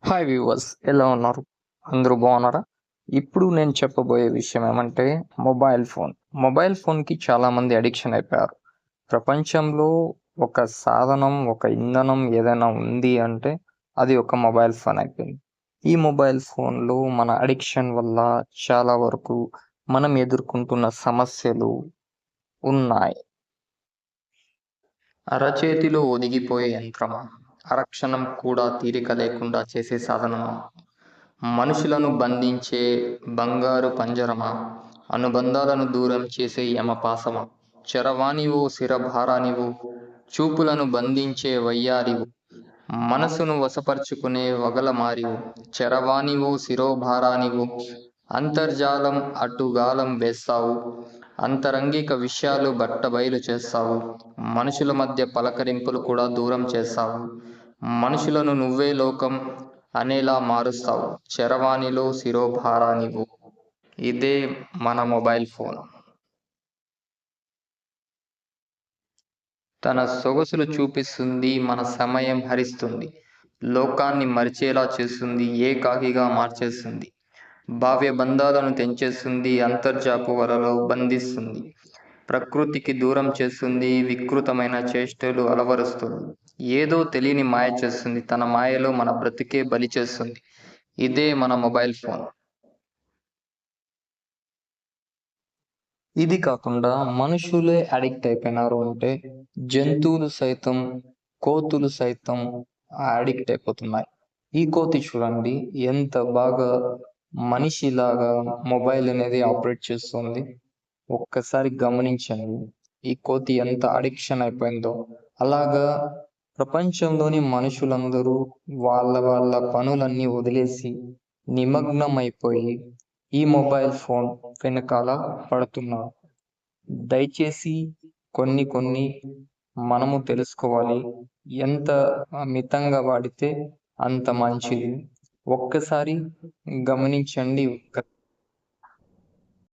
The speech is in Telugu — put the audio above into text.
హాయ్ వ్యూవర్స్, ఎలా ఉన్నారు? అందరూ బాగున్నారా? ఇప్పుడు నేను చెప్పబోయే విషయం ఏమంటే మొబైల్ ఫోన్. మొబైల్ ఫోన్‌కి చాలామంది అడిక్షన్ అయిపోయారు. ప్రపంచంలో ఒక సాధనం, ఒక ఇంధనం ఏదైనా ఉంది అంటే అది ఒక మొబైల్ ఫోన్ అయిపోయింది. ఈ మొబైల్ ఫోన్‌లో మన అడిక్షన్ వల్ల చాలా వరకు మనం ఎదుర్కొంటున్న సమస్యలు ఉన్నాయి. అరచేతిలో ఒదిగిపోయే యంత్రమా? అరక్షణం కూడా తీరిక లేకుండా చేసే సాధనమా? మనుషులను బంధించే బంగారు పంజరమా? అనుబంధాలను దూరం చేసే యమపాశమా? చరవాణివో శిరభారానివో, చూపులను బంధించే వయ్యారివో, మనసును వశపరుచుకునే వగలమారివో, చరవాణివో శిరోభారానివో, అంతర్జాలం అడ్డుగాలం వేస్తావు, అంతరంగిక విషయాలు బట్టబయలు చేస్తావు, మనుషుల మధ్య పలకరింపులు కూడా దూరం చేస్తావు, మనుషులను నువ్వే లోకం అనేలా మారుస్తావు, చరవాణిలో శిరోభారానివు. ఇదే మన మొబైల్ ఫోన్. తన సొగసులు చూపిస్తుంది, మన సమయం హరిస్తుంది, లోకాన్ని మరిచేలా చేస్తుంది, ఏకాకిగా మార్చేస్తుంది, భావ్య బంధాలను తెంచేస్తుంది, అంతర్జాపు వలలో బంధిస్తుంది, ప్రకృతికి దూరం చేస్తుంది, వికృతమైన చేష్టలు అలవరుస్తుంది, ఏదో తెలియని మాయ చేస్తుంది, తన మాయలో మన బ్రతికే బలి చేస్తుంది. ఇదే మన మొబైల్ ఫోన్. ఇది కాకుండా మనుషులే అడిక్ట్ అయిపోయినారు అంటే జంతువులు సైతం, కోతులు సైతం అడిక్ట్ అయిపోతున్నాయి. ఈ కోతి చూడండి ఎంత బాగా మనిషిలాగా మొబైల్ అనేది ఆపరేట్ చేస్తుంది. ఒక్కసారి గమనించండి ఈ కోతి ఎంత అడిక్షన్ అయిపోయిందో. అలాగా ప్రపంచంలోని మనుషులందరూ వాళ్ళ వాళ్ళ పనులన్నీ వదిలేసి నిమగ్నం అయిపోయి ఈ మొబైల్ ఫోన్ వెనకాల పడుతున్నారు. దయచేసి కొన్ని మనము తెలుసుకోవాలి. ఎంత మితంగా వాడితే అంత మంచిది. ఒక్కసారి గమనించండి. ఒక